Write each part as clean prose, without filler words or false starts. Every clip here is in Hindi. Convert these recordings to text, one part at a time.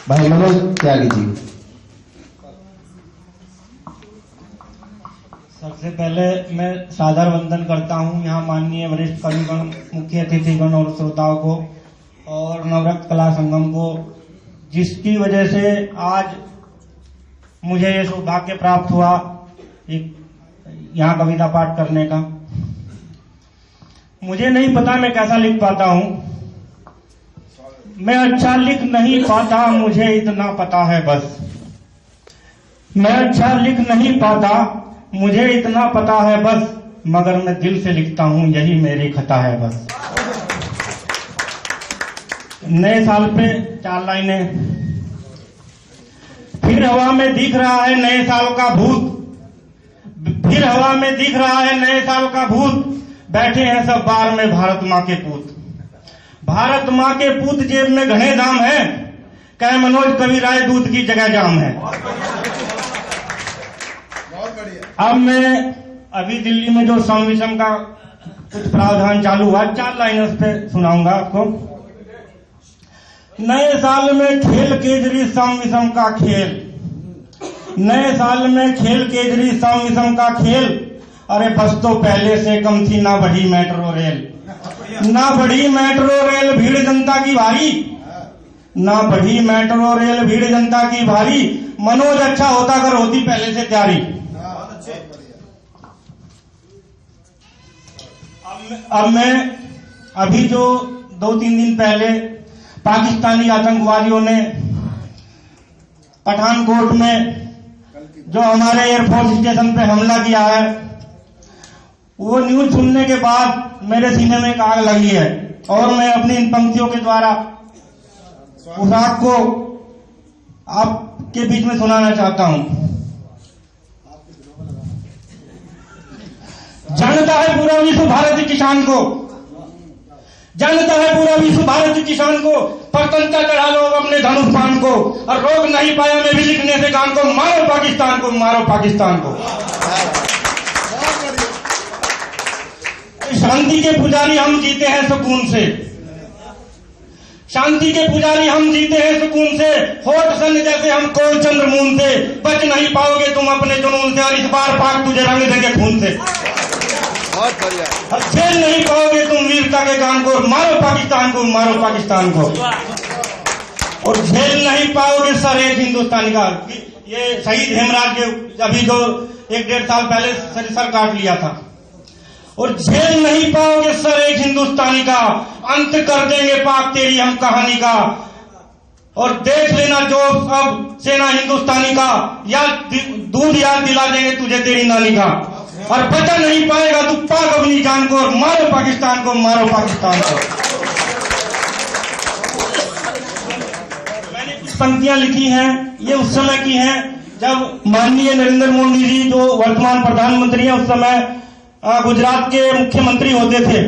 भाई मनोज त्यागी जी। सबसे पहले मैं सादर वंदन करता हूं यहाँ माननीय वरिष्ठ कविगण, मुख्य अतिथिगण और श्रोताओं को और नवरत्न कला संगम को, जिसकी वजह से आज मुझे ये सौभाग्य प्राप्त हुआ यहाँ कविता पाठ करने का। मुझे नहीं पता मैं कैसा लिख पाता हूँ, मैं अच्छा लिख नहीं पाता, मुझे इतना पता है बस। मैं अच्छा लिख नहीं पाता, मुझे इतना पता है बस, मगर मैं दिल से लिखता हूँ, यही मेरी खता है बस। नए साल पे 4 लाइनें। फिर हवा में दिख रहा है नए साल का भूत, फिर हवा में दिख रहा है नए साल का भूत, बैठे हैं सब बार में भारत माँ के पूत। भारत माँ के पूत जेब में घने दाम है, कहे मनोज कवि राय दूध की जगह जाम है। अब मैं अभी दिल्ली में जो सम विषम का कुछ प्रावधान चालू हुआ, 4 लाइनों पे सुनाऊंगा आपको। नए साल में खेल केजरी सम विषम का खेल, नए साल में खेल केजरी सम विषम का खेल। अरे बस तो पहले से कम थी, ना बढ़ी मेट्रो रेल, ना बढ़ी मेट्रो रेल, भीड़ जनता की भारी, ना बढ़ी मेट्रो रेल, भीड़ जनता की भारी। मनोज अच्छा होता अगर होती पहले से तैयारी। अब मैं अभी जो 2-3 दिन पहले पाकिस्तानी आतंकवादियों ने पठानकोट में जो हमारे एयरफोर्स स्टेशन पे हमला किया है, वो न्यूज सुनने के बाद मेरे सीने में एक आग लगी है और मैं अपनी इन पंक्तियों के द्वारा उस आग को आपके बीच में सुनाना चाहता हूं। जानता है पूरा विश्व भारत किसान को, जानता है पूरा विश्व भारत किसान को, पर तंता चढ़ा लो अपने धनुष बाण को, और रोक नहीं पाया मैं भी लिखने से गान को, मारो पाकिस्तान को, मारो पाकिस्तान को। शांति के पुजारी हम जीते हैं सुकून से, शांति के पुजारी हम जीते हैं सुकून से, होठ सन जैसे हम कोल चंद्रमून से, बच नहीं पाओगे तुम अपने जुनून से, और इस बार पाक तुझे रंग देंगे खून से। झेल नहीं पाओगे तुम वीरता के गान को, मारो पाकिस्तान को, मारो पाकिस्तान को। और झेल नहीं पाओगे सर एक हिंदुस्तानी का, ये शहीद हेमराज के अभी जो 1-1.5 साल पहले सर काट लिया था। और झेल नहीं पाओगे सर एक हिंदुस्तानी का, अंत कर देंगे पाक तेरी हम कहानी का। और देख लेना जो अब सेना हिंदुस्तानी का, याद दूध याद दिला देंगे तुझे तेरी नानी का। और बचा नहीं पाएगा तू पाक अपनी जान को, और मारो पाकिस्तान को, मारो पाकिस्तान को। मैंने कुछ पंक्तियां लिखी हैं, ये उस समय की हैं जब माननीय नरेंद्र मोदी जी जो वर्तमान प्रधानमंत्री हैं उस समय गुजरात के मुख्यमंत्री होते थे,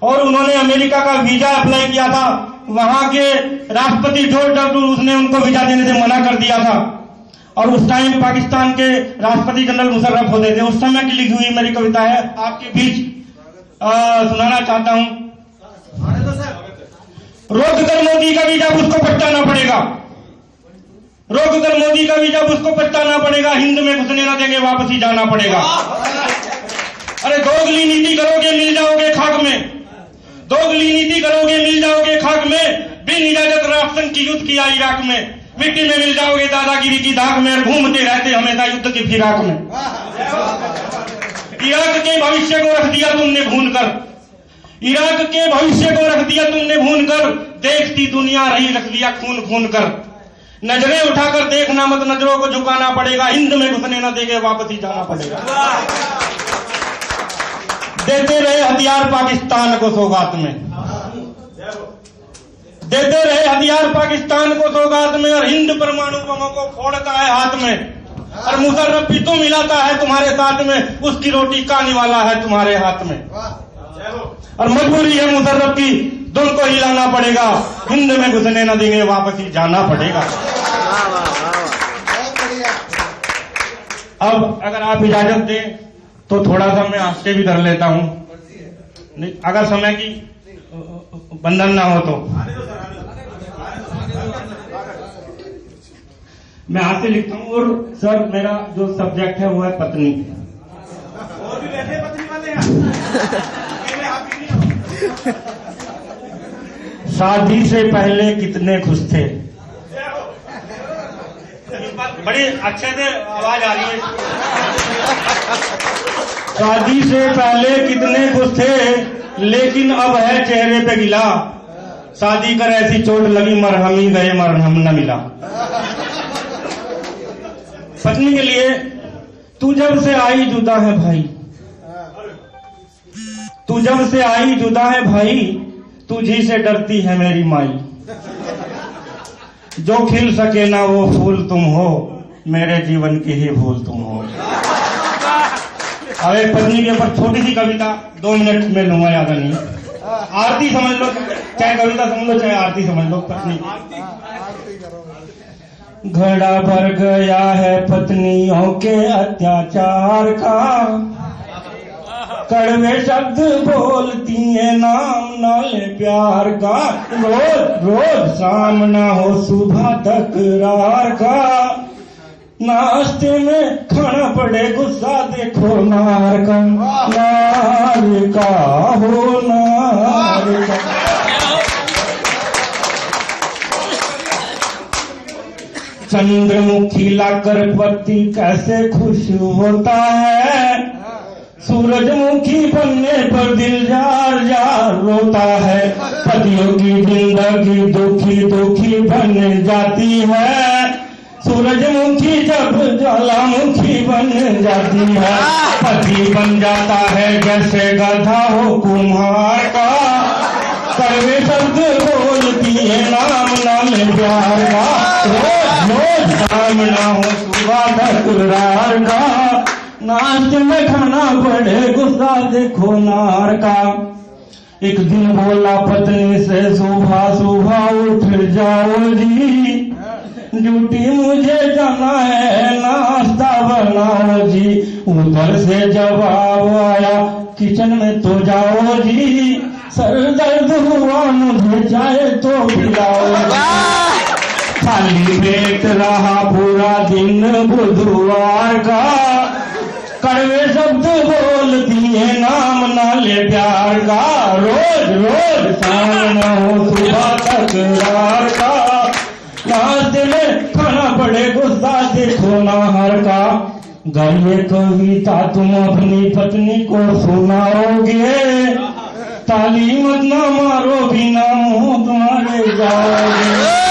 और उन्होंने अमेरिका का वीजा अप्लाई किया था। वहां के राष्ट्रपति जॉर्ज डब्ल्यू बुश ने उनको वीजा देने से मना कर दिया था, और उस टाइम पाकिस्तान के राष्ट्रपति जनरल मुशर्रफ होते थे। उस समय की लिखी हुई मेरी कविता है, आपके बीच सुनाना चाहता हूं। रोक कर मोदी का वीजा उसको पछताना पड़ेगा, रोक कर मोदी का वीजा उसको पछताना पड़ेगा, हिंद में घुसने ना देंगे वापस ही जाना पड़ेगा। अरे दोगली नीति करोगे मिल जाओगे खाक में, दोगली नीति करोगे मिल जाओगे खाक में, बिन इजाजत राष्ट्र की युद्ध किया इराक में, मिट्टी में मिल जाओगे दादागिरी की दाग में, और घूमते रहते हमेशा युद्ध की फिराक में। इराक के भविष्य को रख दिया तुमने भून कर, इराक के भविष्य को रख दिया तुमने भून कर, देखती दुनिया रही रख दिया खून खून कर। नजरें उठाकर देखना मत, नजरों को झुकाना पड़ेगा, हिंद में घुसने न देंगे वापस ही जाना पड़ेगा। देते रहे हथियार पाकिस्तान को सौगात में, देते रहे हथियार पाकिस्तान को सौगात में, और हिंद परमाणु बमों को फोड़ता है हाथ में। और मुशर्रफ भी तुम मिलाता है तुम्हारे साथ में, उसकी रोटी कानी वाला है तुम्हारे हाथ में। और मजबूरी है मुशर्रफ की, दुल को हिलाना पड़ेगा, हिंद में घुसने न देंगे वापस ही जाना पड़ेगा। अब अगर आप इजाजत दें तो थोड़ा सा मैं हास्य भी धर लेता हूं, अगर समय की बंधन ना हो तो। मैं हाथ से लिखता हूँ। और सर मेरा जो सब्जेक्ट है वो है पत्नी। और भी बैठे पत्नी वाले हैं। शादी से पहले कितने खुश थे। बड़ी अच्छे से आवाज आ रही है। शादी से पहले कितने खुश थे लेकिन अब है चेहरे पे गिला। शादी कर ऐसी चोट लगी मरहम ही गए मरहम न मिला। पत्नी के लिए तू जब से आई जुदा है भाई, तू जब से आई जुदा है भाई, तुझी से डरती है मेरी माई। जो खिल सके ना वो फूल तुम हो, मेरे जीवन की ही भूल तुम हो। अब एक पत्नी के ऊपर छोटी सी कविता 2 मिनट में लूंगा, ज्यादा नहीं। आरती समझ लो, चाहे कविता समझ लो चाहे आरती समझ लो। पत्नी घड़ा भर गया है पत्नियों के अत्याचार का, कड़वे शब्द बोलती है नाम ना ले प्यार का। रोज रोज सामना हो सुबह तकरार का, नाश्ते में खाना पड़े गुस्सा देखो नार का। नार का हो नार का। चंद्रमुखी लाकर पति कैसे खुश होता है, सूरजमुखी बनने पर दिल जार जार रोता है। पतियों की जिंदगी दुखी दुखी बन जाती है, सूरजमुखी जब ज्वालामुखी बन जाती है। पति बन जाता है जैसे गधा हो कुम्हार का, कड़वे शब्द बोलती है नाम नाम प्यार का। रोज रोज सामना हो सुबह तकरार का, नाश्ते में खाना पड़े गुस्सा देखो नार का। एक दिन बोला पत्नी से सुबह सुबह उठ जाओ जी, ड्यूटी मुझे जाना है नाश्ता बनाओ जी। उधर से जवाब आया किचन में तो जाओ जी, सर दर्द हुआ मुझे चाहे तो पिलाओ। खाली पेट रहा पूरा दिन बुधवार का, कड़वे शब्द बोलती है नाम ना ले प्यार का। रोज रोज सामना हो सुबह तकरार का, नाश्ते में खाना पड़े गुस्सा देखो नाहर का। गर ये कविता तुम अपनी पत्नी को सुनाओगे, ताली मत ना मारो बिना मुंह तुम्हारे जाओगे।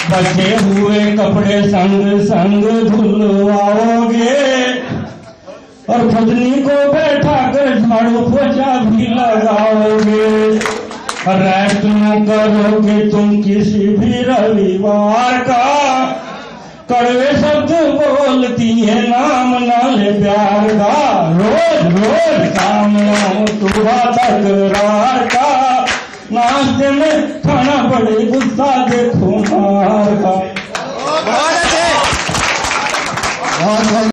बचे हुए कपड़े संग संग धुलवाओगे, और पत्नी को बैठा कर झाड़ू पोछा भी लगाओगे। रेस्ट न करोगे तुम किसी भी रविवार का, कड़वे शब्द बोलती है नाम नाले प्यार का। रोज रोज सामना हो सुबह तकरार का, नाश्ते में खाना पड़े गुस्सा देखो मार का। बहुत